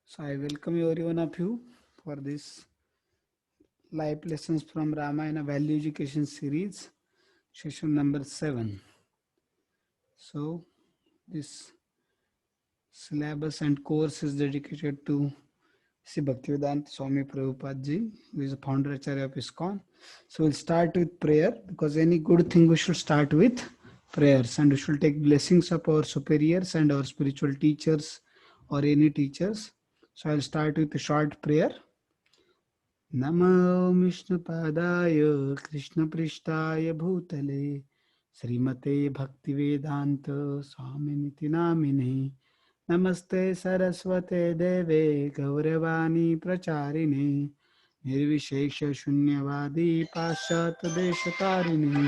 So I welcome every one of you for this live lessons from Ramayana Value Education series, session number 7. So this syllabus and course is dedicated to Sri Bhaktivedanta Swami Prabhupada ji, who is the founder acharya of ISKCON. So we'll start with prayer because any good thing we should start with prayers, and we should take blessings of our superiors and our spiritual teachers or any teachers. So I'll start with a short prayer. नमो विष्णुपादाय कृष्णपृष्ठाय भूतले श्रीमते भक्तिवेदांत स्वामिनिति नामिने नमस्ते सरस्वते देवे गौरवाणी प्रचारिणे निर्विशेष शून्यवादी पाश्चात्य देशतारिणे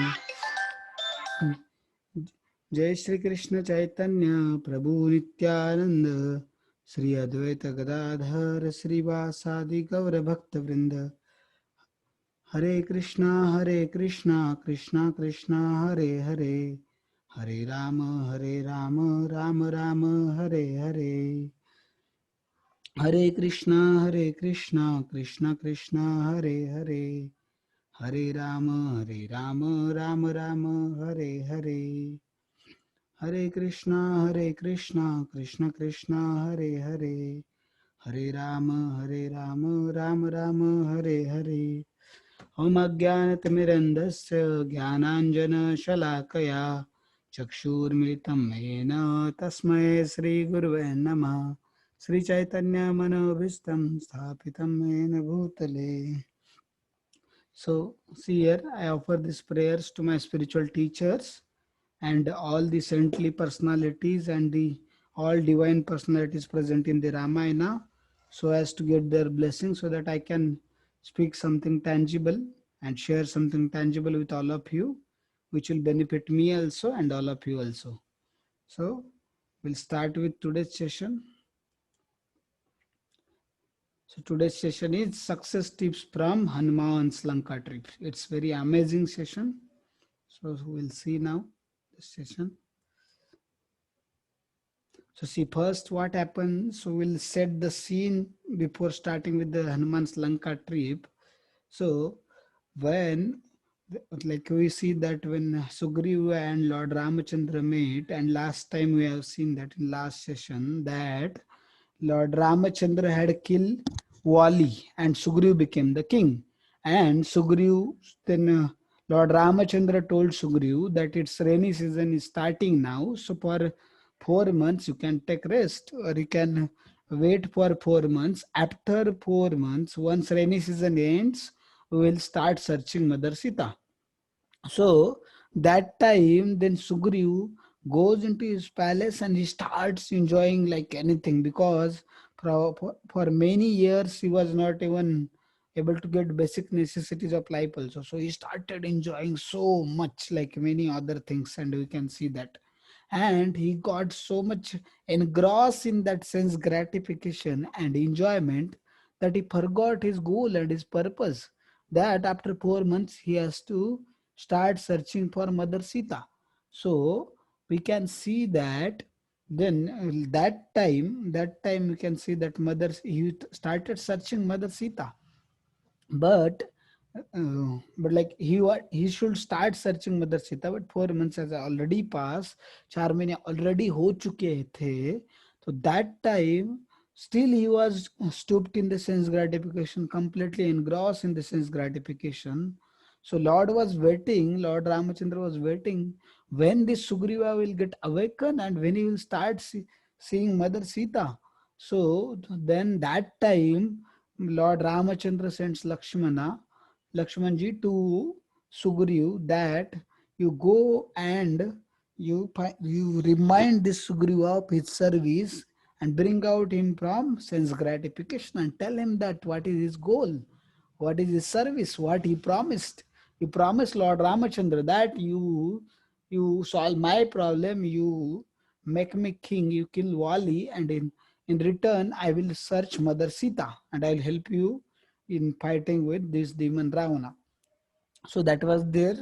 जय श्री कृष्ण चैतन्य प्रभु नित्यानंद श्री अद्वैत गदाधर श्रीवासादि गौर भक्त वृंद हरे कृष्णा कृष्णा कृष्णा हरे हरे हरे राम राम राम हरे हरे हरे कृष्णा कृष्णा कृष्णा हरे हरे हरे राम राम राम हरे हरे हरे कृष्णा कृष्णा कृष्णा हरे हरे हरे राम राम राम हरे हरे ओम अज्ञानतिमिरन्धस्य ज्ञानाञ्जनशलाकया चक्षुर्मिलितं येन तस्मै श्रीगुरुवे नमः श्रीचैतन्यमनोभीष्टं स्थापितं येन भूतले. So, see here, I offer these prayers to my spiritual teachers and all the saintly personalities and the all divine personalities present in the Ramayana, so as to get their blessing, so that I can speak something tangible and share something tangible with all of you, which will benefit me also and all of you also. So we'll start with today's session. So today's session is success tips from Hanuman's Lanka trip. It's very amazing session. So we'll see now this session. So see first what happened. So we'll set the scene before starting with the Hanuman's Lanka trip. So when like we see that when Sugriva and Lord Ramachandra met, and last time we have seen that in last session that Lord Ramachandra had killed Wali and Sugriv became the king. And Sugriv then Lord Ramachandra told Sugriv that its rainy season is starting now. So for 4 months you can take rest, or you can wait for 4 months. After 4 months, once rainy season ends, we will start searching Mother Sita. So that time, then Sugriv goes into his palace and he starts enjoying like anything, because for many years he was not even able to get basic necessities of life also. So he started enjoying so much like many other things, and we can see that. And he got so much engrossed in that sense gratification and enjoyment that he forgot his goal and his purpose. That after 4 months he has to start searching for Mother Sita. So we can see that then that time we can see that he started searching Mother Sita, but like he should start searching Mother Sita, but 4 months has already passed. 4 महीने already हो चुके थे. So that time still he was stooped in the sense gratification, completely engrossed in the sense gratification. So Lord Ramachandra was waiting when this Sugriva will get awakened and when he will start seeing Mother Sita. So then that time Lord Ramachandra sends Lakshmanji to Sugriv that you go and you remind this Sugriva of his service and bring out him from sense gratification and tell him that what is his goal, what is his service, what he promised. He promised Lord Ramachandra that you solve my problem, you make me king, you kill Wali, and in return I will search Mother Sita and I'll help you in fighting with this demon Ravana. So that was their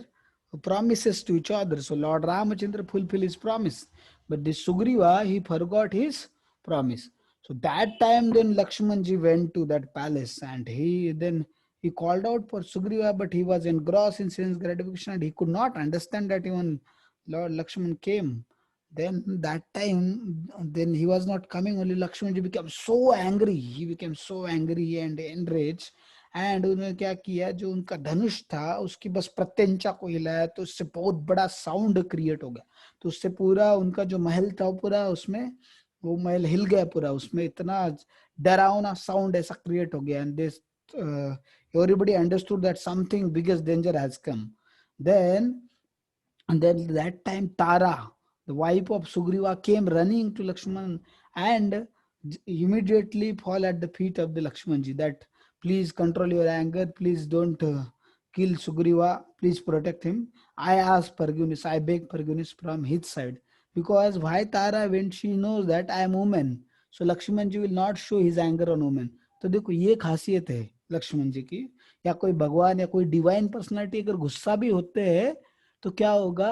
promises to each other. So Lord Ramachandra fulfilled his promise, but this Sugriva, he forgot his promise. So that time then Lakshmanji went to that palace, and he called out for Sugriva, but he was engrossed in sense gratification and he could not understand that even Lord Lakshman came. Then that time, then he was not coming, only Lakshmanji became so angry. He became so angry and enraged. And उन्होंने क्या किया, जो उनका धनुष था उसकी बस प्रत्यंचा को हिलाया, तो उससे बहुत बड़ा साउंड क्रिएट हो गया। तो उससे पूरा उनका जो महल था पूरा उसमें वो महल हिल गया पूरा, उसमें इतना डरावना साउंड ऐसा क्रिएट हो गया। And this everybody understood that something biggest danger has come. then and then that time Tara, the wife of Sugriva, came running to Lakshman and immediately fall at the feet of the Lakshmanji that please control your anger, please don't kill Sugriva, please protect him. I ask forgiveness, I beg forgiveness from his side. Because why Tara, when she knows that I am woman, so Lakshmanji will not show his anger on woman. तो देखो ये खासियत है लक्ष्मण जी की, या कोई भगवान या कोई डिवाइन पर्सनालिटी अगर गुस्सा भी होते हैं तो क्या होगा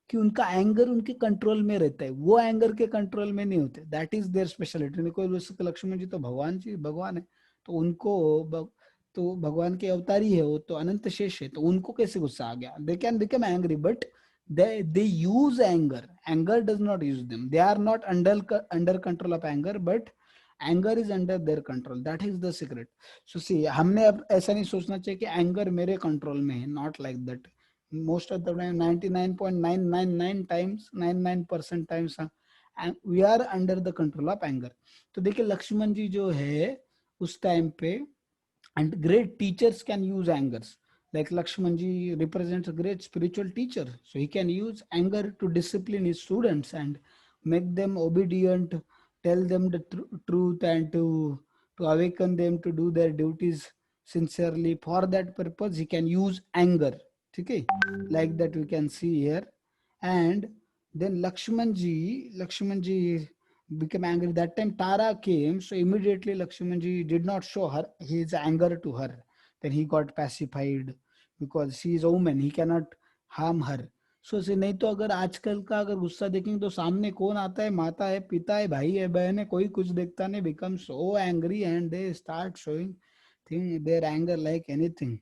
कि उनका एंगर उनके कंट्रोल में रहता है, वो एंगर के कंट्रोल में नहीं होते। That is there speciality. कोई लक्ष्मण जी तो भगवान जी भगवान है, तो उनको तो भगवान के अवतारी है, वो तो अनंत शेष है, तो उनको कैसे गुस्सा आ गया? They can become angry but they use anger does not use them, they are not under control of anger, but anger is under their control, that is the secret. So see, हमने अब ऐसा नहीं सोचना चाहिए कि anger मेरे control में है, not like that. most of the time 99.999 times 99% times we are under the control of anger. तो देखिए लक्ष्मण जी जो है उस टाइम पे, and great teachers can use angers, like Lakshman ji represents a great spiritual teacher, so he can use anger to discipline his students and make them obedient, tell them the truth, and to awaken them to do their duties sincerely. For that purpose he can use anger. Okay, like that we can see here. And then Lakshman ji became angry. That time Tara came, so immediately Lakshmanji did not show her his anger to her. Then he got pacified because she is a woman, he cannot harm her. So से नहीं तो अगर आजकल का अगर गुस्सा देखेंगे तो सामने कौन आता है, माता है, पिता है, भाई है, बहन है, कोई कुछ देखता नहीं, become so angry and they start showing their anger like anything.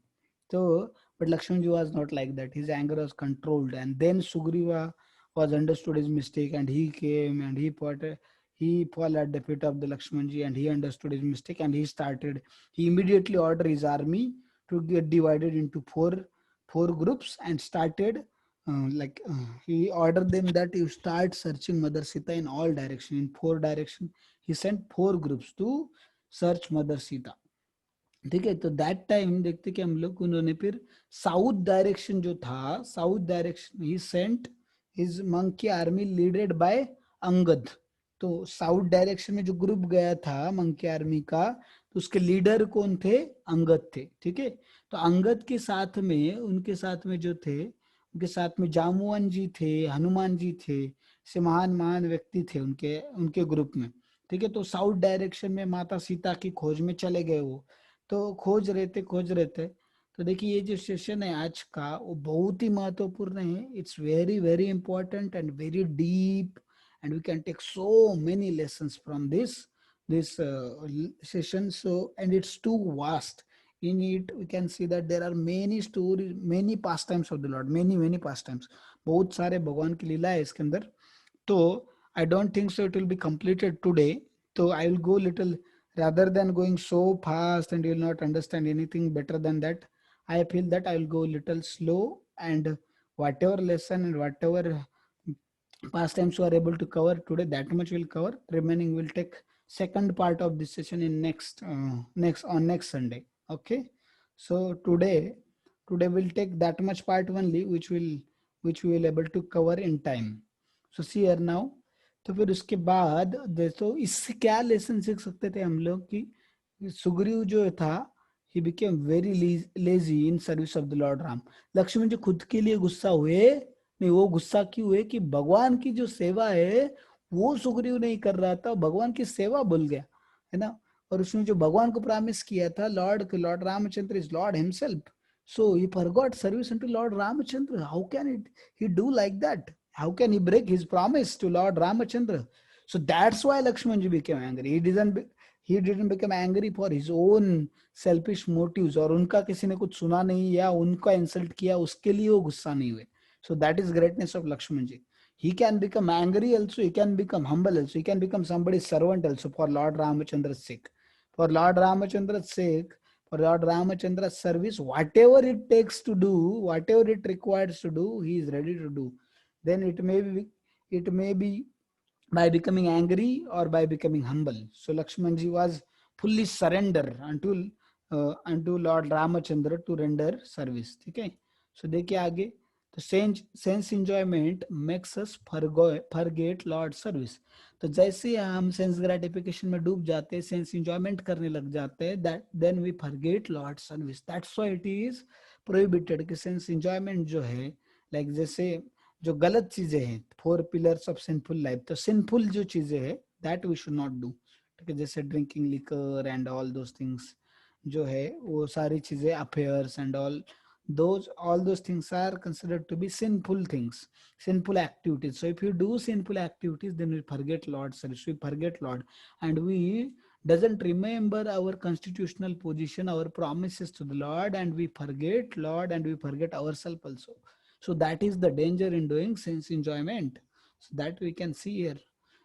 So, but Lakshmanji was not like that. His anger was controlled, and then Sugriva was understood his mistake, and he came and he fell at the feet of the Lakshmanji, and he understood his mistake, and he immediately ordered his army to get divided into four groups and started he ordered them that you start searching Mother Sita in all direction, in four direction. He sent four groups to search Mother Sita. ठीक है, तो that time देखते कि हम लोग उन्होंने फिर south direction जो था, साउथ डायरेक्शन ही sent his monkey army leaded by Angad. तो साउथ डायरेक्शन में जो ग्रुप गया था मंकी आर्मी का, तो उसके लीडर कौन थे? अंगद थे। ठीक है, तो अंगद के साथ में, उनके साथ में जो थे, उनके साथ में जामुवन जी थे, हनुमान जी थे, से महान महान व्यक्ति थे उनके उनके ग्रुप में। ठीक है, तो साउथ डायरेक्शन में माता सीता की खोज में चले गए वो। तो खोज रहे थे। तो देखिए ये जो सेशन है आज का वो बहुत ही महत्वपूर्ण है। It's very very important and very deep and we can take so many lessons from this session. So, and it's too vast. In it we can see that there are many stories, many pastimes of the Lord, many pastimes. बहुत सारे भगवान की लीला है इसके अंदर। तो I don't think so it will be completed today. So I will go little, rather than going so fast and you will not understand anything better than that, I feel that I will go little slow, and whatever lesson and whatever pastimes you are able to cover today, that much will cover. Remaining will take second part of this session in next Sunday. Okay, so today we'll take that much part only, which we will able to cover in time. So see here now. तो फिर उसके बाद देखो इससे क्या lesson सीख सकते थे हम लोग कि सुग्रीव जो था he became very lazy in service of the Lord Ram. Lakshman जी खुद के लिए गुस्सा हुए नहीं, वो गुस्सा क्यों हुए कि भगवान की जो सेवा है वो सुग्रीव नहीं कर रहा था, भगवान की सेवा भूल गया, है ना। और उसने जो भगवान को प्रॉमिस किया था, Lord Ramchandra is Lord himself, so he forgot service unto Lord Ramachandra. How can he do like that? How can he break his promise to Lord Ramachandra? So that's why Lakshmanji became angry. He didn't become angry for his own selfish motives, और उनका किसी ने कुछ सुना नहीं या उनका insult किया उसके लिए वो गुस्सा नहीं हुए. So that is greatness of Lakshmanji. He can become angry also, he can become humble also, he can become somebody's servant also for Lord Ramachandra's sake. For Lord Ramachandra's sake, for Lord Ramachandra's service, whatever it takes to do, whatever it requires to do, he is ready to do. Then it may be by becoming angry or by becoming humble. So Lakshmanji was fully surrender unto Lord Ramachandra to render service. Okay. So देखिए आगे, तो sense enjoyment makes us forget Lord service. तो जैसे हम sense gratification में डूब जाते हैं, सेंस इंजॉयमेंट करने लग जाते हैं, that then we forget lord service. That's why it is prohibited कि सेंस इंजॉयमेंट जो है, लाइक जैसे जो गलत चीजें हैं, 4 पिलर्स ऑफ सिंफुल लाइफ, तो सिंफुल जो चीजें हैं that we should not do. ठीक है, जैसे drinking liquor and all those things जो है, वो सारी चीजें, affairs and all those things are considered to be sinful things, sinful activities. So if you do sinful activities, then we forget Lord service, we forget Lord, and we doesn't remember our constitutional position, our promises to the Lord, and we forget Lord and we forget ourselves also. So that is the danger in doing sense enjoyment. So that we can see here.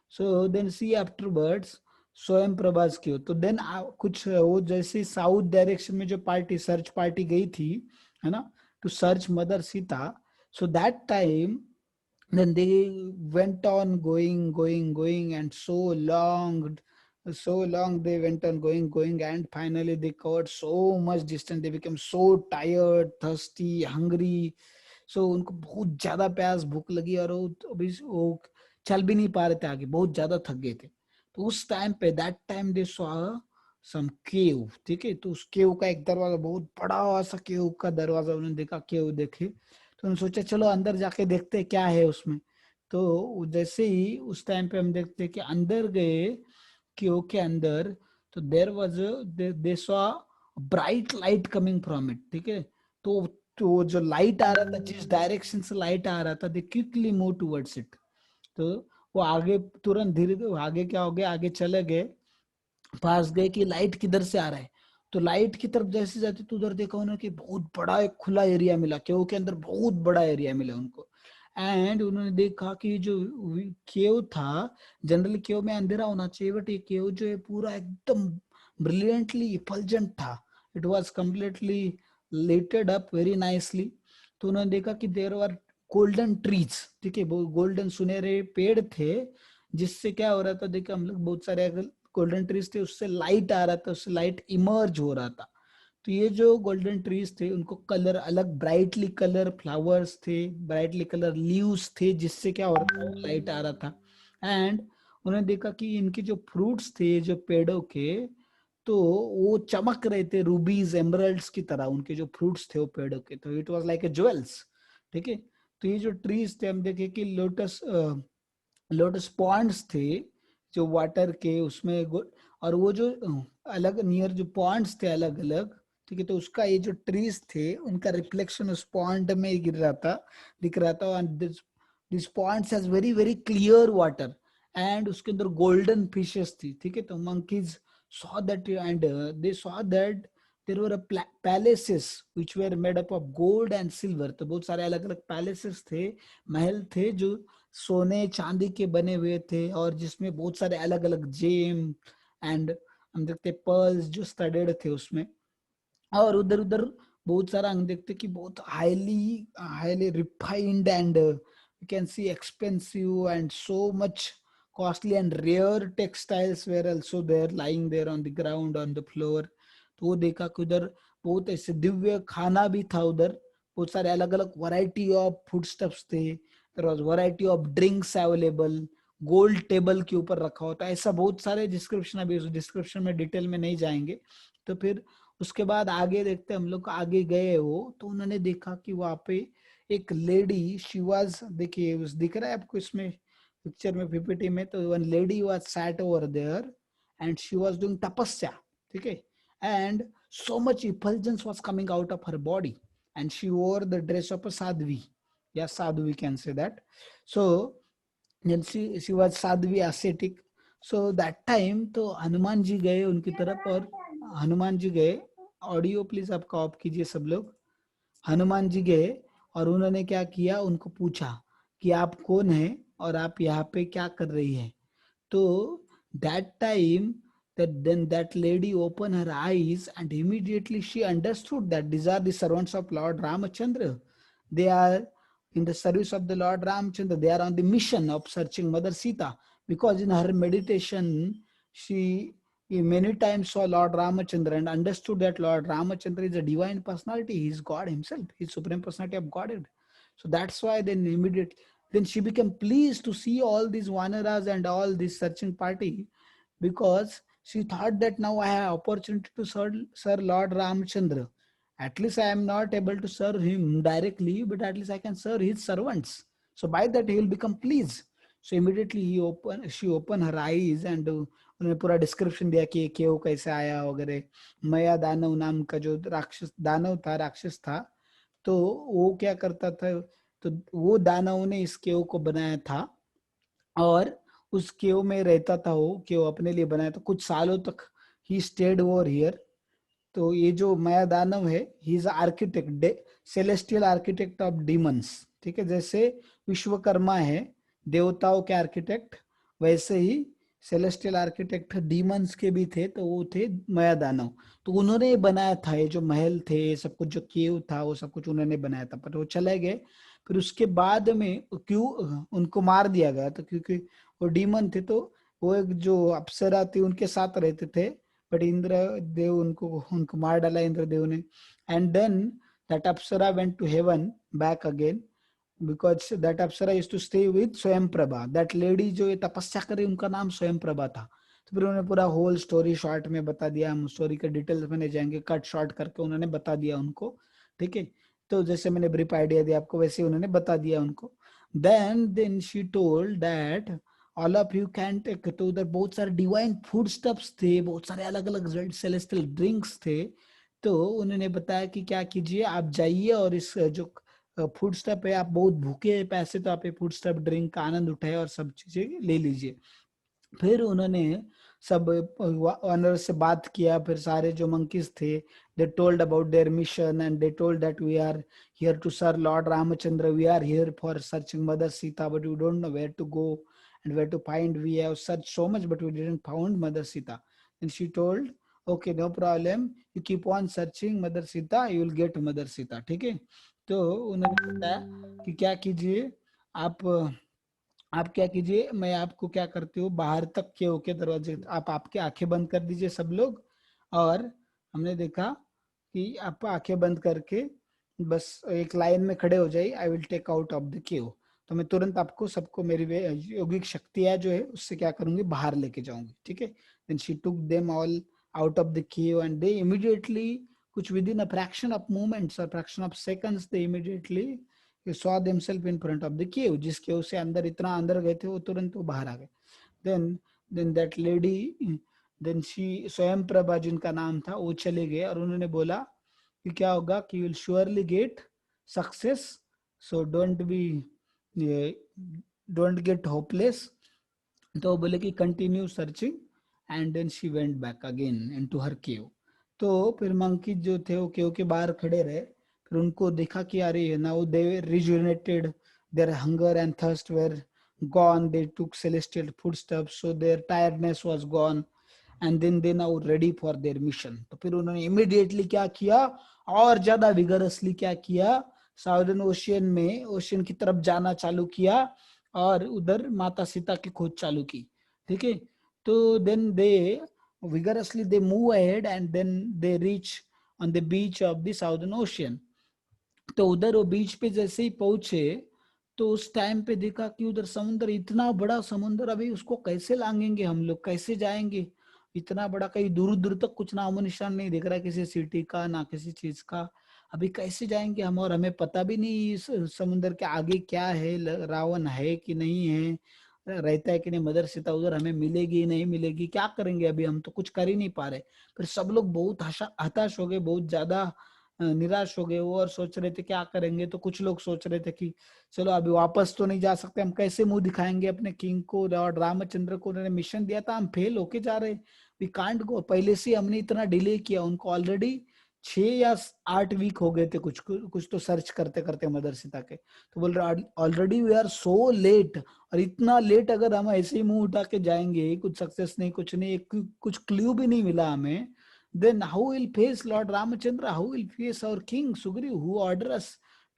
So then see afterwards स्वयं प्रभास की हो, तो then कुछ वो जैसे south direction में जो party search party गई थी, है ना, to search mother Sita. So that time then they went on going and so long they went on going, and finally they covered so much distance. They became so tired, thirsty, hungry. So उनको बहुत ज्यादा प्यास भूख लगी, और वो चल भी नहीं पा रहे थे आगे, बहुत ज्यादा थक गए थे. तो उस टाइम पे that time they saw some cave. ठीक है, तो उस केव का एक दरवाजा, बहुत बड़ा सा केव का दरवाजा उन्होंने देखा, केव देखे, तो उन्होंने सोचा चलो अंदर जाके देखते हैं क्या है उसमें. तो जैसे ही उस टाइम पे हम देखते हैं कि अंदर गए केव के अंदर, तो there was they saw bright light coming from it. ठीक है, तो जो लाइट आ रहा था, जिस डायरेक्शन से लाइट आ रहा था, दे क्विकली मूव टुवर्ड्स इट. तो वो आगे तुरंत धीरे धीरे आगे क्या हो गया, आगे चले गए, पास गए कि लाइट किधर से आ रहा है. तो लाइट की तरफ जैसे जाते तो उधर देखा उन्होंने कि बहुत बड़ा एक खुला एरिया मिला, केव के अंदर बहुत बड़ा एरिया मिला उनको. एंड उन्होंने देखा कि जो केव था, जनरली केव में अंधेरा होना चाहिए, बट ये केव जो है पूरा एकदम ब्रिलियंटली इफल्जेंट था. It was completely lighted up very nicely. तो उन्होंने देखा कि देयर वर गोल्डन ट्रीज. ठीक है, गोल्डन सुनहरे पेड़ थे, जिससे क्या हो रहा था, देखा हम लोग, बहुत सारे गोल्डन ट्रीज थे, उससे लाइट आ रहा था, उससे लाइट इमर्ज हो रहा था. तो ये जो गोल्डन ट्रीज थे, उनको कलर अलग, ब्राइटली कलर फ्लावर्स थे, ब्राइटली कलर लीव्स थे, जिससे क्या हो रहा था, लाइट आ रहा था. एंड उन्होंने देखा कि इनके जो फ्रूट्स थे जो पेड़ों के, तो वो चमक रहे थे रूबीज एमरल्ड्स की तरह, उनके जो फ्रूट्स थे वो पेड़ों के, तो it was like a jewels. ठीक है, तो ये जो ट्रीज थे, हम देखे कि लोटस लोटस पॉन्ड्स थे जो वाटर के उसमें, और वो जो अलग नियर जो पॉन्ड्स थे अलग अलग. ठीक है, तो उसका ये जो ट्रीज थे उनका रिफ्लेक्शन उस पॉन्ड में गिर रहा था, दिख रहा था. And this ponds has very very clear water, and उसके अंदर गोल्डन फिशेस थी. ठीक है, तो monkeys saw that, and they saw that there were palaces which were made up of gold and silver. तो बहुत सारे अलग अलग पैलेसेस थे, महल थे जो सोने चांदी के बने हुए थे, और जिसमें बहुत सारे अलग अलग जेम एंड हम देखते पर्ल्स जो स्टडेड थे उसमें. और उधर उधर बहुत सारा हम देखते कि बहुत highly highly refined and you can see expensive and so much costly and rare textiles were also there, lying there on the ground, on the floor. तो वो देखा कि उधर बहुत ऐसे दिव्य खाना भी था उधर, बहुत सारे अलग अलग वैरायटी ऑफ फूड स्टफ्स थे, there was variety of drinks available, gold table के ऊपर रखा होता, ऐसा बहुत सारे डिस्क्रिप्शन. अभी उस डिस्क्रिप्शन में डिटेल में नहीं जाएंगे. तो फिर उसके बाद आगे देखते हम लोग, आगे गए वो, तो उन्होंने देखा कि वहां पे एक लेडी, शी वाज, देखिए दिख रहा है आपको इसमें पिक्चर में, पीपीटी में, तो one lady was sat over there and she was doing tapasya. ठीक है, and so much effulgence was coming out of her body, and she wore the dress of a sadhvi. Yes, sadhu, we can say that. So then she was sadhvi ascetic. So that time तो हनुमान जी गए उनकी तरफ, और हनुमान जी गए, audio please आपका of कीजिए सब लोग। हनुमान जी गए और उन्होंने क्या किया, उनको पूछा कि आप कौन है और आप यहाँ पे क्या कर रही है। तो that time, that lady opened her eyes and immediately she understood that these are the servants of Lord Ramachandra. They are in the service of the Lord Ramachandra. They are on the mission of searching Mother Sita, because in her meditation she many times saw Lord Ramachandra and understood that Lord Ramachandra is a divine personality. He is God himself. He is supreme personality of Godhead. So that's why then immediately then she became pleased to see all these vanaras and all this searching party, because she thought that now I have opportunity to serve Lord Ramchandra. At least I am not able to serve him directly, but at least I can serve his servants. So by that he will become pleased. So immediately she opened her eyes and उन्होंने पूरा description दिया कि केव कैसे आया वगैरह। मया दानव नाम का जो राक्षस दानव था, राक्षस था, तो वो क्या करता था, तो वो दानव ने इस केव को बनाया था और उस केव में रहता था। वो केव अपने लिए बनाया था, कुछ सालों तक ही स्टेड ओवर हियर। तो ये जो माया दानव है, he is architect, celestial architect of demons. ठीक है, जैसे विश्वकर्मा है देवताओं के आर्किटेक्ट, वैसे ही सेलेस्टियल आर्किटेक्ट डीमंस के भी थे, तो वो थे माया दानव। तो उन्होंने बनाया था ये जो महल थे, सब कुछ जो केव था, वो सब कुछ उन्होंने बनाया था, पर वो चले गए। फिर उसके बाद में क्यों उनको मार दिया गया, तो क्योंकि वो डीमन थे, तो वो एक जो अप्सरा थी उनके साथ रहते थे, बट इंद्र देव उनको उनको मार डाला इंद्र देव ने। And then that apsara went to heaven back again, because that apsara is to stay with Swayam Prabha. That lady जो ये तपस्या कर रही, उनका नाम स्वयं प्रभा था। तो फिर उन्होंने पूरा होल स्टोरी शॉर्ट में बता दिया। हम स्टोरी के डिटेल्स में नहीं जाएंगे, कट शॉर्ट करके उन्होंने बता दिया उनको। ठीक है, तो जैसे मैंने ब्रीफ आइडिया दिया आपको, वैसे उन्होंने बता दिया उनको। Then she told that all of you can take, तो उधर बहुत सारे डिवाइन फूड स्टफ्स थे, बहुत सारे अलग अलग सेलेस्टियल ड्रिंक्स थे। तो उन्होंने बताया कि क्या कीजिए, आप जाइए और इस जो फूड स्टफ है, आप बहुत भूखे हैं पैसे, तो आप ये फूड स्टफ ड्रिंक का आनंद उठाए और सब चीजें ले लीजिए। फिर उन्होंने सब ऑनर से बात किया। फिर सारे जो मंकीज थे, they told about their mission and they told that we are here to serve lord Ramchandra, we are here for searching mother Sita, but we don't know where to go and where to find. We have searched so much but we didn't found Mother Sita. And she told, okay, no problem, you keep on searching Mother Sita, you will get Mother Sita. ठीक है, तो उन्होंने बताया कि क्या कीजिए, आप क्या कीजिए, मैं आपको क्या करती हूँ, बाहर तक के ओके दरवाजे, आप आपके आंखें बंद कर दीजिए सब लोग। और हमने देखा कि आप आंखें बंद करके बस एक लाइन में खड़े हो जाइए, I will take out of the cave. तो मैं तुरंत आपको सबको मेरी योगिक शक्तियां जो है उससे क्या करूंगी, बाहर लेके जाऊंगी। ठीक है, then she took them all out of the cave and they immediately, कुछ within a fraction of moments और fraction of seconds, they immediately saw themselves in front of the cave। जिस केव से अंदर इतना अंदर गए थे, वो तुरंत वो बाहर आ गए। Then that lady, then she Swayam Prabha जिनका नाम था, वो चले गए और उन्होंने बोला कि क्या होगा, कि will surely get success, so don't get hopeless. तो बोले कि continue searching, and then she went back again into her cave. तो फिर मंकी जो थे वो केव के बाहर खड़े रहे। फिर उनको देखा कि अरे now they rejuvenated, their hunger and thirst were gone, they took celestial food stuff, so their tiredness was gone and then they now ready for their mission. तो फिर उन्होंने इमीडिएटली क्या किया, और ज्यादा विगरसली क्या किया, साउदर्न ओशियन में, ओशियन की तरफ जाना चालू किया और उधर माता सीता की खोज चालू की। ठीक है, तो then they vigorously they move ahead and then they reach on the beach of the southern ocean। तो उधर वो बीच पे जैसे ही पहुंचे, तो उस टाइम पे देखा कि उधर समुद्र, इतना बड़ा समुद्र, अभी उसको कैसे लांगेंगे हम लोग, कैसे जाएंगे, इतना बड़ा, कहीं दूर दूर तक कुछ नामो निशान नहीं दिख रहा है किसी सिटी का, ना किसी चीज का। अभी कैसे जाएंगे हम, और हमें पता भी नहीं इस समुद्र के आगे क्या है, रावण है कि नहीं है, रहता है कि नहीं, मदर सीता उधर हमें मिलेगी नहीं मिलेगी, क्या करेंगे, अभी हम तो कुछ कर ही नहीं पा रहे। फिर सब लोग बहुत हताश हो गए, बहुत ज्यादा निराश हो गए वो और सोच रहे थे क्या करेंगे। तो कुछ लोग सोच रहे थे कि चलो अभी वापस तो नहीं जा सकते, हम कैसे मुंह दिखाएंगे अपने किंग को, और रामचंद्र को उन्होंने मिशन दिया था, हम फेल होके जा रहे, वी कांट गो। पहले से हमने इतना डिले किया, उनको ऑलरेडी 6 या 8 वीक हो गए थे कुछ कुछ तो सर्च करते करते मदर सीता के। तो बोल रहे already we are so late, और इतना लेट अगर हम ऐसे ही मुंह उठा के जाएंगे, कुछ सक्सेस नहीं, कुछ नहीं, कुछ क्ल्यू भी नहीं मिला हमें, then how will face Lord Ramachandra, how will face our king Sugriv who order us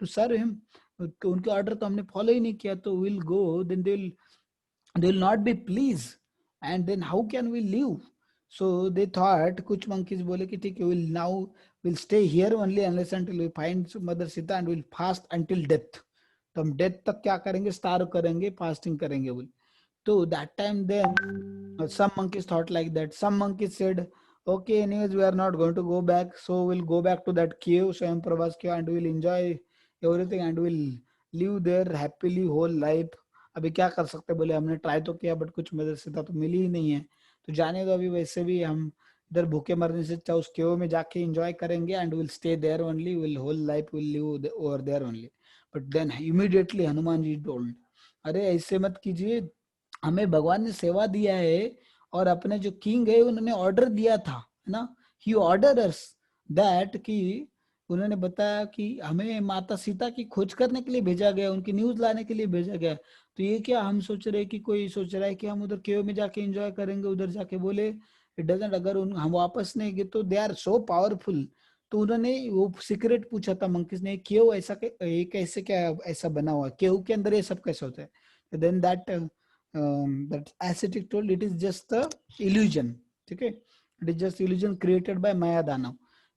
to serve him? उनके ऑर्डर तो हमने फॉलो ही नहीं किया, तो will go, then they will not be pleased, and then how can we live? So they thought, कुछ monkeys बोले कि ठीक है, we'll stay here only unless until we find mother Sita, and we'll fast until death. तो हम death तक क्या करेंगे, स्टार्व करेंगे, फास्टिंग करेंगे बोले। तो that time then some monkeys thought like that. Some monkeys said, okay, anyways we are not going to go back, so we'll go back to that cave, Swayamprabha's cave, and we'll enjoy everything and we'll live there happily whole life. अभी क्या कर सकते, बोले हमने try तो किया but कुछ मदद से तो मिली ही नहीं है, तो जाने दो, अभी वैसे भी हम इधर भूखे मरने से अच्छा उस केव में जाके एंजॉय करेंगे, and will stay there only, will whole life will live over there only. But then immediately Hanuman ji told, अरे ऐसे मत कीजिए, हमें भगवान ने सेवा दिया है, और अपने जो किंग है उन्होंने ऑर्डर दिया था, है ना, ही ऑर्डर अस दैट, कि उन्होंने बताया कि हमें माता सीता की खोज करने के लिए भेजा गया, उनकी न्यूज लाने के लिए भेजा गया। तो ये क्या हम सोच रहे हैं कि कोई सोच रहा है कि हम उधर केव में जाके एंजॉय करेंगे, उधर जाके बोले इट डजंट, अगर हम वापस नहीं गए तो दे आर सो पावरफुल। तो उन्होंने वो सीक्रेट पूछा था मंकीज ने, केव ऐसा ये कैसे, क्या ऐसा बना हुआ केव के अंदर, ये सब कैसे होता है। Then that ascetic told it is just a illusion, ठीक है, it is just illusion created by Maya दानव।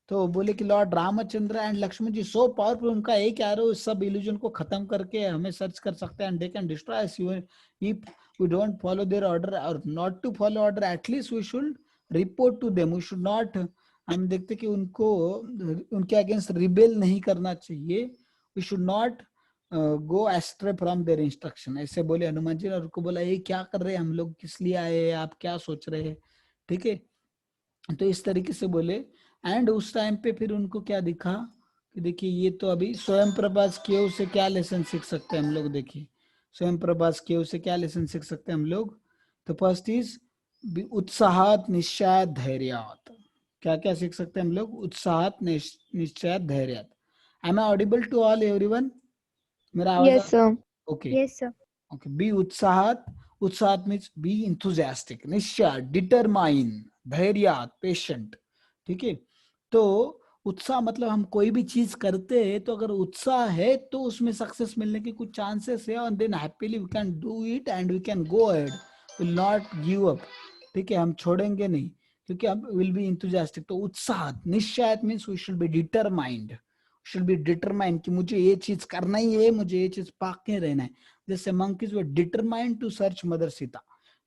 तो बोले कि lord Ramchandra and Lakshman ji so powerful, उनका एक एरो सब इल्यूजन को खत्म करके हमें सर्च कर सकते हैं, and they can destroy us if we don't follow their order, और not to follow order, at least we should report to them, we should not, हम देखते कि उनको उनके अगेंस्ट रिबेल नहीं करना चाहिए, we should not go astray from their instruction, ऐसे बोले हनुमान जी ने। और उनको बोला ये क्या कर रहे हैं हम लोग, किस लिए आए हैं, आप क्या सोच रहे हैं, ठीक है। तो इस तरीके से बोले, एंड उस टाइम पे फिर उनको क्या दिखा कि देखिए ये तो अभी स्वयं प्रभास केव से क्या लेसन सीख सकते हैं हम लोग, देखिए स्वयं प्रभास केव से क्या लेसन सीख सकते हैं हम लोग। तो फर्स्ट इज उत्साहत निश्चय धैर्यात, क्या क्या सीख सकते हैं हम लोग, उत्साहत निश्चय धैर्यात। Am I audible to all everyone, मेरा आवाज? Yes, sir. Okay, Yes, sir. Okay, be उत्साहत, उत्साहत मीन्स बी इंथुजियास्टिक, निश्चय डिटरमाइन, धैर्य पेशेंट, ठीक है। तो उत्साह मतलब हम कोई भी चीज करते हैं तो अगर उत्साह है तो उसमें सक्सेस मिलने की कुछ चांसेस है, और then happily we can do it and we can go ahead, will not give up, ठीक है, हम छोड़ेंगे नहीं, क्योंकि हम विल बी इंथुजियास्टिक। तो उत्साह निश्चय means we should be determined, should be determined कि मुझे ये चीज करना ही है, मुझे ये चीज पाके रहना है। जैसे monkeys were determined to search mother Sita,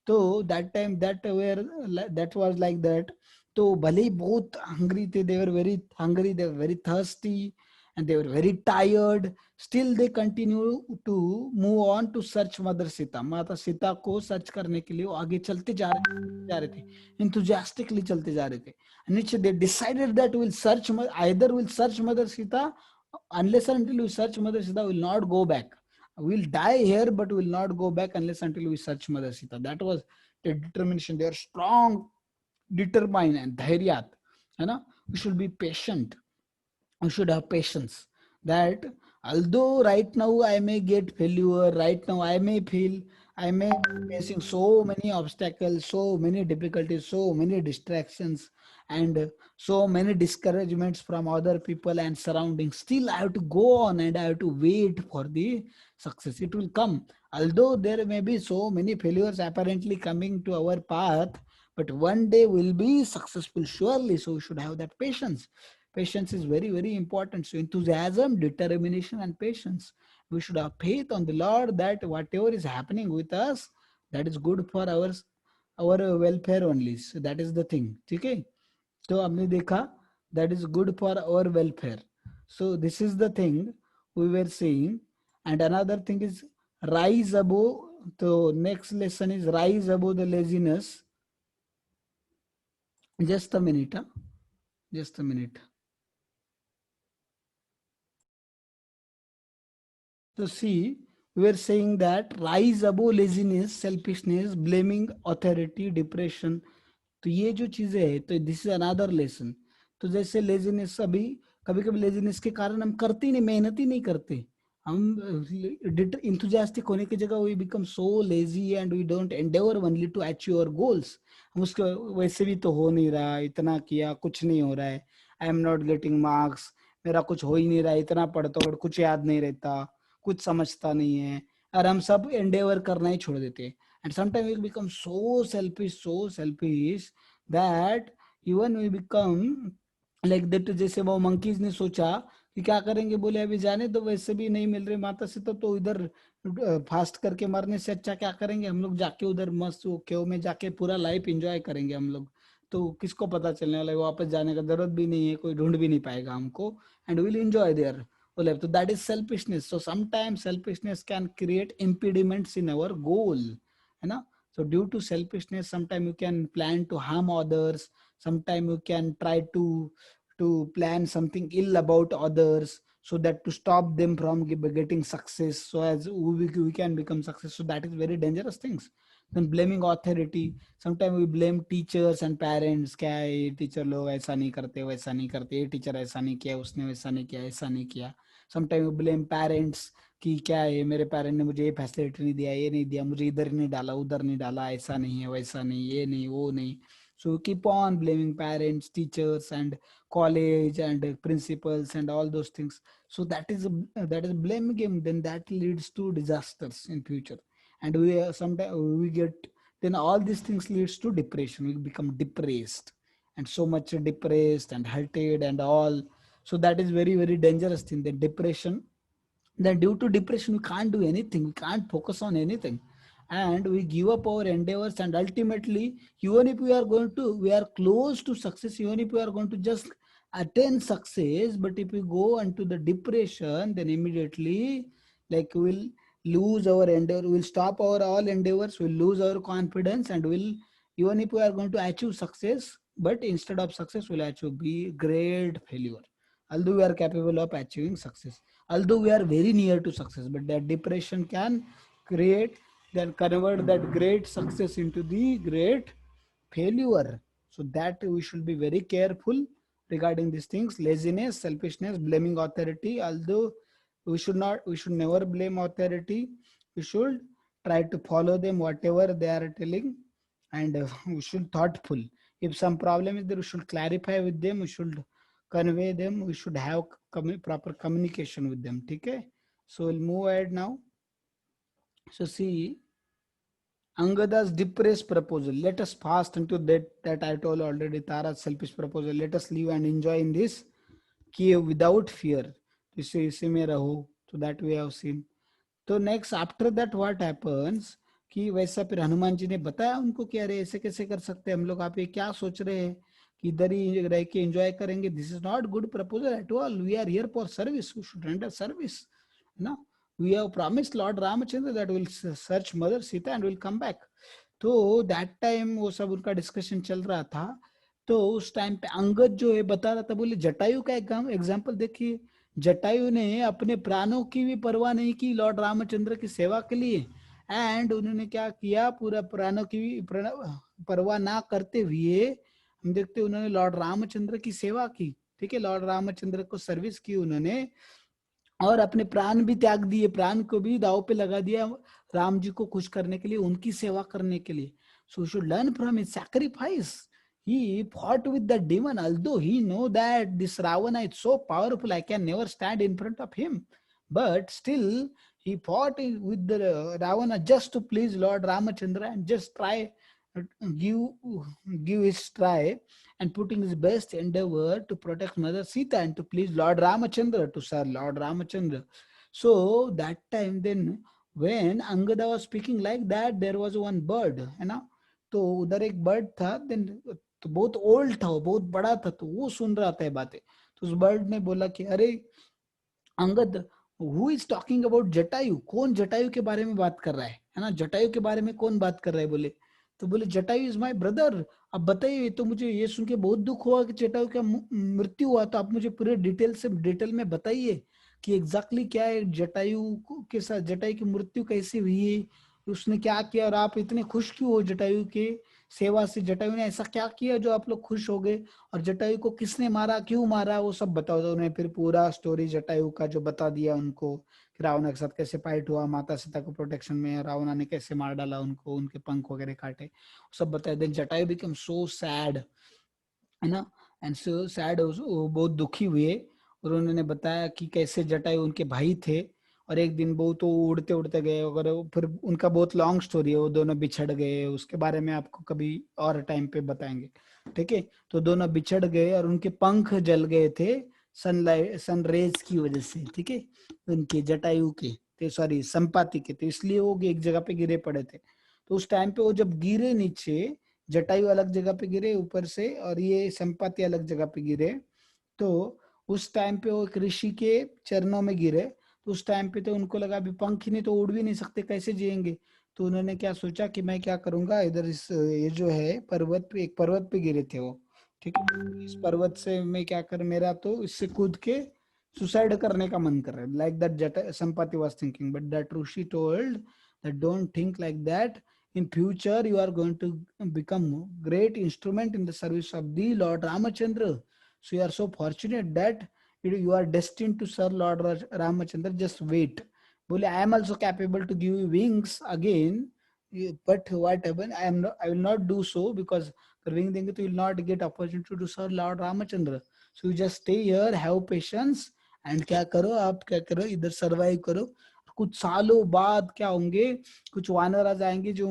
तो that time that was like that। तो भले ही बहुत hungry थे, they were very hungry, they were very thirsty, and they were very tired, still they continue to move on to search mother Sita, माता सीता को search करने के लिए वो आगे चलते जा रहे थे, enthusiastically चलते जा रहे थे। and they decided that we'll search, either we'll search mother Sita, unless until we search mother Sita we'll not go back, we'll die here but will not go back unless until we search mother Sita। That was the determination, they are strong, determined and dhairyat, है ना। We should be patient, we should have patience, that although right now I may get failure, right now I may feel I may be facing so many obstacles, so many difficulties, so many distractions, and so many discouragements from other people and surroundings, still I have to go on and I have to wait for the success, it will come. Although there may be so many failures apparently coming to our path, but one day we'll be successful surely, so we should have that patience. Patience is very, very important. So enthusiasm, determination, and patience. We should have faith on the Lord that whatever is happening with us, that is good for our welfare only. So that is the thing. Okay? So हमने देखा that is good for our welfare. So this is the thing we were saying. And another thing is rise above. So next lesson is rise above the laziness. Just a minute. Just a minute. So see, we are saying that rise above laziness, selfishness, blaming authority, depression. तो ये जो चीजें है, तो this is another lesson. तो जैसे laziness, अभी कभी कभी लेजीनेस के कारण हम करते ही नहीं, मेहनत ही नहीं करते. हम इंथुजियास्टिक होने की जगह we become so lazy and we don't endeavour only to achieve our goals. हम उसके वैसे भी तो हो नहीं रहा, इतना किया कुछ नहीं हो रहा है, I am not getting marks, मेरा कुछ हो ही नहीं रहा है, इतना पढ़ता हूँ कुछ याद नहीं रहता, कुछ समझता नहीं है, और हम सब एंडेवर करना ही छोड़ देते हैं. And sometimes we become so selfish that even we become like that. जैसे वो मंकीज ने सोचा कि क्या करेंगे, बोले अभी जाने तो वैसे भी नहीं मिल रहे माता से, तो इधर फास्ट करके मरने से अच्छा क्या करेंगे हम लोग, जाके उधर मस्त वो केव में जाके पूरा लाइफ एंजॉय करेंगे हम लोग. तो किसको पता चलने वाला है, वापस जाने का जरूरत भी नहीं है, कोई ढूंढ भी नहीं पाएगा हमको, and will enjoy there life. So that is selfishness. So sometimes selfishness can create impediments in our goal, है ना. So due to selfishness, sometimes you can plan to harm others, sometimes you can try to plan something ill about others, so that to stop them from getting success, so as we can become success. So that is very dangerous things. Then blaming authority, sometimes we blame teachers and parents, क्या ये teacher लोग ऐसा नहीं करते, वैसा नहीं करते, ये टीचर ऐसा नहीं किया, उसने वैसा नहीं किया, ऐसा नहीं किया. समटाइम वी ब्लेम पेरेंट्स कि क्या है, मेरे पेरेंट ने मुझे ये फैसिलिटी नहीं दिया, ये नहीं दिया, मुझे इधर नहीं डाला, उधर नहीं डाला, ऐसा नहीं है, वैसा नहीं, ये नहीं, वो नहीं. So we keep on blaming parents, teachers, and college and principals and all those things. So that is blame game. Then that leads to disasters in future, and we sometimes we get, then all these things leads to depression. We become depressed, and so much depressed and hurted and all. So that is very dangerous thing. The depression, then due to depression we can't do anything, we can't focus on anything, and we give up our endeavors, and ultimately even if we are close to success, even if we are going to just attain success, but if we go into the depression, then immediately like we'll lose our endeavor, we'll stop our all endeavors, we'll lose our confidence, and we'll, even if we are going to achieve success, but instead of success we'll achieve be great failure, although we are capable of achieving success, although we are very near to success, but that depression can create, then convert that great success into the great failure. So that we should be very careful regarding these things: laziness, selfishness, blaming authority. Although we should never blame authority, we should try to follow them whatever they are telling, and we should thoughtful. If some problem is there, we should clarify with them, we should convey them, we should have proper communication with them. Okay, so we'll move ahead now. So see, Angada's depressed proposal. Let us fast into that I told already. Tara's selfish proposal. Let us live and enjoy in this cave without fear. इसी में रहो. So that we have seen. तो next after that what happens, कि वैसा फिर हनुमान जी ने बताया उनको कि अरे ऐसे कैसे कर सकते हैं हम लोग, आप ये क्या सोच रहे हैं कि इधर ही रह के एंजॉय करेंगे, this is not good proposal at all, we are here for service, we should render service ना. We have promised lord Ramchandra that will search mother Sita and will come back. तो दैट टाइम वो सब उनका discussion चल रहा था. तो उस टाइम पे अंगद जो है बता रहा था, बोले जटायु का एग्जाम्पल देखिए, जटायु ने अपने प्राणों की भी परवाह नहीं की लॉर्ड रामचंद्र की सेवा के लिए, एंड उन्होंने क्या किया, पूरा प्राणों की भी परवाह ना करते हुए हम देखते उन्होंने लॉर्ड रामचंद्र की सेवा की. ठीक है, लॉर्ड रामचंद्र को सर्विस की उन्होंने, और अपने प्राण भी त्याग दिए, प्राण को भी दाव पे लगा दिया राम जी को खुश करने के लिए, उनकी सेवा करने के लिए. So should learn from his sacrifice. He fought with the demon, although he know that this Ravana is so powerful, I can never stand in front of him. But still, he fought with the Ravana just to please Lord Ramachandra and just try give his try and putting his best endeavor to protect Mother Sita and to please Lord Ramachandra, to serve Lord Ramachandra. So that time then when Angada was speaking like that, there was one bird, है ना. तो उधर एक bird था, then तो बहुत old था, वो बहुत बड़ा था, तो वो सुन रहा था बातें. तो उस बर्ड ने बोला कि अरे Angad, who is talking about Jatayu, कौन जटायु के बारे में बात कर रहा है ना, जटायु के बारे में कौन बात कर रहा है. बोले, तो बोले जटायु इज माय ब्रदर. अब बताइए, तो मुझे ये सुन के बहुत दुख हुआ कि जटायु का मृत्यु हुआ, तो आप मुझे पूरे डिटेल में बताइए कि एग्जैक्टली क्या है, के साथ जटायु की मृत्यु कैसे हुई है, उसने क्या किया, और आप इतने खुश क्यों हो जटायु के सेवा से, जटायु ने ऐसा क्या किया जो आप लोग खुश हो गए, और जटायु को किसने मारा, क्यों मारा, वो सब बताओ। तो उन्हें फिर पूरा स्टोरी जटायु का जो बता दिया उनको, कि रावण के साथ कैसे फाइट हुआ, माता सीता को प्रोटेक्शन में रावण ने कैसे मार डाला उनको, उनके पंख वगैरह काटे, सब बताया। Then Jatayu become so sad, है ना, एंड सो सैड, वो बहुत दुखी हुए, और उन्होंने बताया कि कैसे जटायु उनके भाई थे, और एक दिन वो तो उड़ते उड़ते गए, और फिर उनका बहुत लॉन्ग स्टोरी है, वो दोनों बिछड़ गए, उसके बारे में आपको कभी और टाइम पे बताएंगे, ठीक है। तो दोनों बिछड़ गए और उनके पंख जल गए थे सनलाइट, सन रेज की वजह से, ठीक है, उनके जटायु के, सॉरी संपाति के, तो इसलिए वो एक जगह पे गिरे पड़े थे। तो उस टाइम पे वो जब गिरे नीचे, जटायु अलग जगह पे गिरे ऊपर से, और ये संपाति अलग जगह पे गिरे, तो उस टाइम पे वो एक ऋषि के चरणों में गिरे। तो उस टाइम पे तो उनको लगा अभी पंख ही नहीं, तो उड़ भी नहीं सकते, कैसे जिएंगे। तो उन्होंने क्या सोचा कि मैं क्या करूंगा, इधर इस ये जो है पर्वत पे, एक पर्वत पे गिरे थे वो, ठीक है, इस पर्वत से मैं क्या कर, मेरा तो इससे कूद के सुसाइड करने का मन कर रहा है, लाइक दैट जट Sampati was thinking, but that rishi told that don't think like that, in future you are going to become great instrument in the service of the Lord Ramachandra, so you are so fortunate that you are destined to serve Lord Ramachandra, just wait. Bole, I am also capable to give you wings again, but what happened, I will not do so, because wing देंगे तो you will not get opportunity to serve Lord Ramachandra, so you just stay here, have patience, and क्या करो, आप क्या करो, इधर survive करो। कुछ सालों बाद क्या होंगे, कुछ वानर आ जाएंगे जो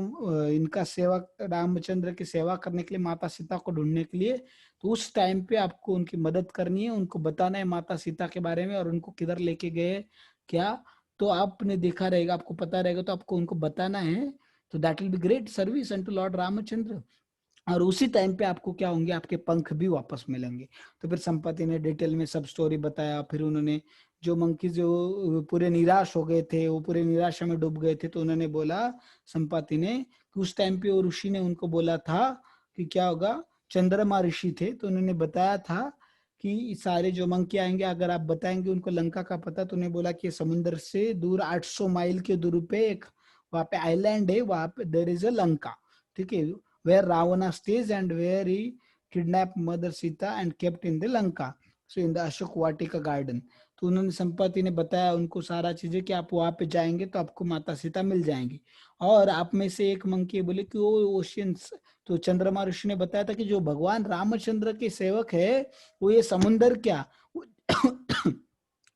इनका सेवा, रामचंद्र की सेवा करने के लिए, माता सीता को ढूंढने के लिए। तो उस टाइम पे आपको उनकी मदद करनी है, उनको बताना है माता सीता के बारे में, और उनको किधर लेके गए क्या, तो आपने देखा रहेगा, आपको पता रहेगा, तो आपको उनको बताना है। तो that will be great service and to lord Ramchandra, और उसी टाइम पे आपको क्या होंगे, आपके पंख भी वापस मिलेंगे। तो फिर संपत्ति ने डिटेल में सब स्टोरी बताया। फिर उन्होंने जो मंकी जो पूरे निराश हो गए थे, वो पूरे निराशा में डूब गए थे, तो उन्होंने बोला संपत्ति ने कि उस टाइम पे वो ऋषि ने उनको बोला था कि क्या होगा, चंद्रमा ऋषि थे, तो उन्होंने बताया था कि सारे जो मंकी आएंगे, अगर आप बताएंगे उनको लंका का पता, तो उन्हें बोला कि समुद्र से दूर 800 माइल के दूर पे एक वहां पे आइलैंड है, वहां पे देयर इज अ लंका, ठीक है, where Ravana stays and where he kidnapped Mother Sita and kept in the Lanka, so in the Ashok Vatika garden। तो उन्होंने संपत्ति ने बताया उनको सारा चीजें कि आप वहां पे जाएंगे तो आपको माता सीता मिल जाएंगी। और आप में से एक मंकी बोले कि वो ओशियंस, तो चंद्रमा ऋषि ने बताया था कि जो भगवान रामचंद्र के सेवक है, वो ये समुन्दर क्या,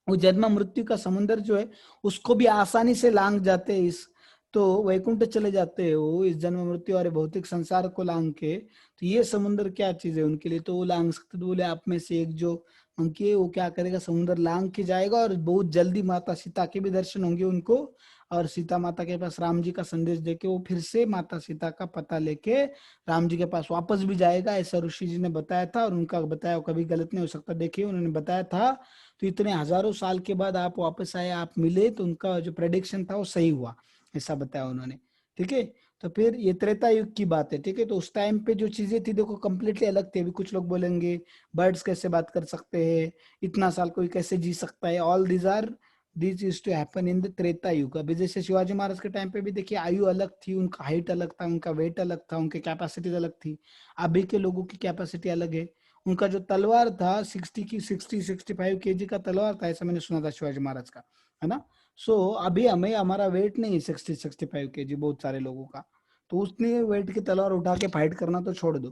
वो जन्म मृत्यु का समुन्दर जो है, उसको भी आसानी से लांग जाते हैं, इस तो वैकुंठ चले जाते हैं वो, इस जन्म मृत्यु और भौतिक संसार को लांग के। तो ये समुद्र क्या चीज है उनके लिए, तो वो लांग सकते। तो बोले आप में से एक जो मंकी है, वो क्या करेगा, समुद्र लांग के जाएगा, और बहुत जल्दी माता सीता के भी दर्शन होंगे उनको, और सीता माता के पास राम जी का संदेश देके वो फिर से माता सीता का पता लेके राम जी के पास वापस भी जाएगा, ऐसा ऋषि जी ने बताया था। और उनका बताया कभी गलत नहीं हो सकता, देखिए उन्होंने बताया था। तो इतने हजारों साल के बाद आप वापस आए, आप मिले, तो उनका जो प्रेडिक्शन था वो सही हुआ, ऐसा बताया उन्होंने, ठीक है। तो फिर ये त्रेता युग की बात है, ठीक है। तो उस टाइम पे जो चीजें थी देखो कंप्लीटली अलग थी। अभी कुछ लोग बोलेंगे बर्ड्स कैसे बात कर सकते हैं, इतना साल कोई कैसे जी सकता है, all these are this used to happen in the Treta Yuga. अभी जैसे शिवाजी महाराज के टाइम पे भी देखिए आयु अलग थी, उनका हाइट अलग था, उनका वेट अलग था, उनकी कैपेसिटी अलग थी। अभी के लोगों की कैपेसिटी अलग है। उनका जो तलवार था 60-65 kg का तलवार था, ऐसा मैंने सुना था शिवाजी महाराज का, है ना। सो अभी हमें हमारा वेट नहीं 60-65 kg बहुत सारे लोगों का, तो उतने वेट की तलवार उठा के फाइट करना तो छोड़ दो।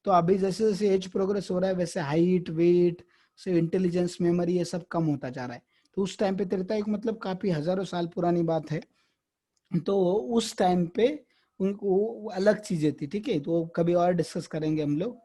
तो अभी जैसे जैसे एज प्रोग्रेस हो रहा है, वैसे हाइट वेट से इंटेलिजेंस मेमोरी ये सब कम होता जा रहा है। तो उस टाइम पे त्रेता युग मतलब काफी हजारों साल पुरानी बात है। तो उस टाइम पे उनको अलग चीजें थी, ठीक है, तो कभी और डिस्कस करेंगे हम लोग।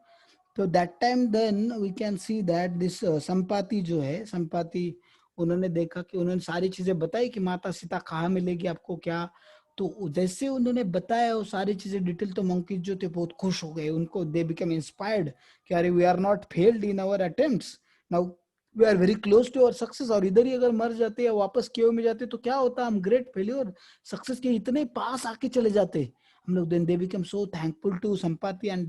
तो that time then we can see that this Sampati जो है, संपाति उन्होंने देखा कि उन्होंने सारी चीजें बताई कि माता सीता कहाँ मिलेगी आपको क्या। तो जैसे उन्होंने बताया वो सारी चीजें डिटेल, तो मंकीज जो थे बहुत खुश हो गए, उनको दे बिकम इंस्पायर्ड कि अरे we are not failed in our attempts, now we are very close to our success. और इधर ही अगर मर जाते या वापस केव में जाते तो क्या होता, हम ग्रेट फेल्योर, सक्सेस के इतने पास आके चले जाते हम लोग। Then they become so thankful to Sampati and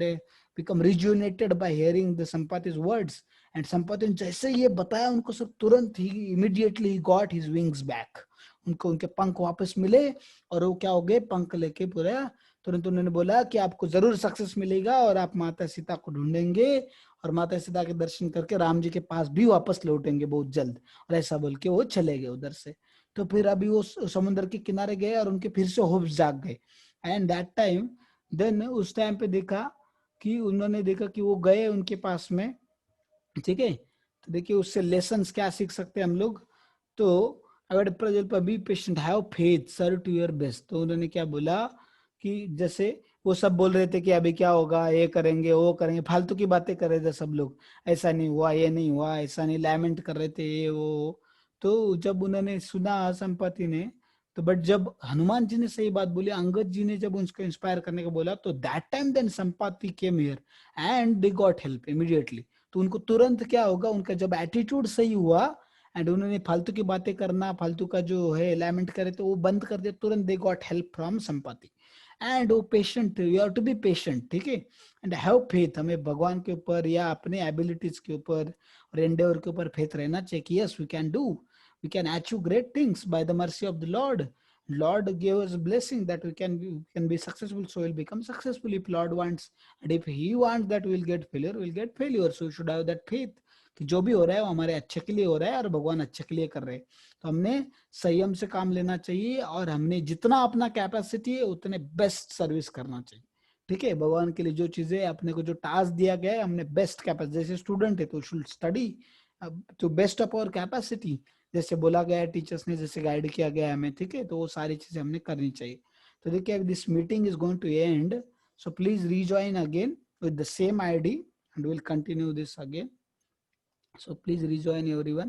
become rejuvenated by hearing the Sampati's words. And Sampati ने जैसे ये बताया उनको सब तुरंत ही immediately he got his wings back. उनको उनके पंख वापस मिले और वो क्या हो गए, पंख लेके पूरा तुरंत उन्होंने बोला कि आपको जरूर सक्सेस मिलेगा और आप माता सीता को ढूंढेंगे और माता सीता के दर्शन करके राम जी के पास भी वापस लौटेंगे बहुत जल्द। और ऐसा बोल के वो चले गए उधर से। तो फिर अभी वो समुद्र के किनारे गए और उनके फिर से होप्स जाग गए। एंड दैट टाइम देन उस टाइम पे देखा कि उन्होंने देखा कि वो गए उनके पास में, ठीक है। तो देखिए उससे लेसन्स क्या सीख सकते हैं हम लोग। तो अगर प्रजल्प be patient, have faith, serve to your best. तो उन्होंने क्या बोला कि जैसे वो सब बोल रहे थे कि अभी क्या होगा, ये करेंगे वो करेंगे, फालतू की बातें कर रहे थे सब लोग, ऐसा नहीं हुआ ये नहीं हुआ ऐसा नहीं, लैमेंट कर रहे थे ये वो। तो जब उन्होंने सुना संपत्ति ने, तो बट जब हनुमान जी ने सही बात बोली, अंगद जी ने जब उसको इंस्पायर करने को बोला, तो दैट टाइम देन संपत्ति came here and they got help immediately. तो उनको तुरंत क्या होगा, उनका जब एटीट्यूड सही हुआ एंड उन्होंने फालतू की बातें करना, फालतू का जो है लैमेंट करे, तो वो बंद कर दिया तुरंत, they got help from Sampatti. And वो patient, you have to be patient, ठीक है। एंड हैव फेथ, हमें भगवान के ऊपर या अपने एबिलिटीज के ऊपर और एंडेवर के ऊपर फेथ रहना चाहिए कि yes we can do, we can achieve great things by the mercy of the Lord gave us a blessing that we can be successful, so we'll become successful. If Lord wants, and if he wants that we'll get failure, we'll get failure. So we should have that faith कि जो भी हो रहा है वो हमारे अच्छे के लिए हो रहा है और भगवान अच्छे के लिए कर रहे हैं। तो हमने संयम से काम लेना चाहिए और हमने जितना अपना कैपेसिटी है उतने बेस्ट सर्विस करना चाहिए, ठीक है। भगवान के लिए जो चीजें अपने को जो टास्क दिया गया है, हमने बेस्ट कैपेसिटी, जैसे स्टूडेंट है तो should study to best of our capacity, जैसे बोला गया है टीचर्स ने, जैसे गाइड किया गया है हमें, ठीक है। तो वो सारी चीजें हमने करनी चाहिए। तो देखिए this meeting is going to end, so please rejoin again with the same ID and will continue this again. So please rejoin everyone.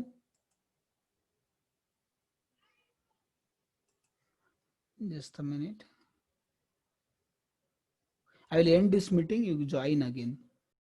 Just a minute. I will end this meeting. You join again.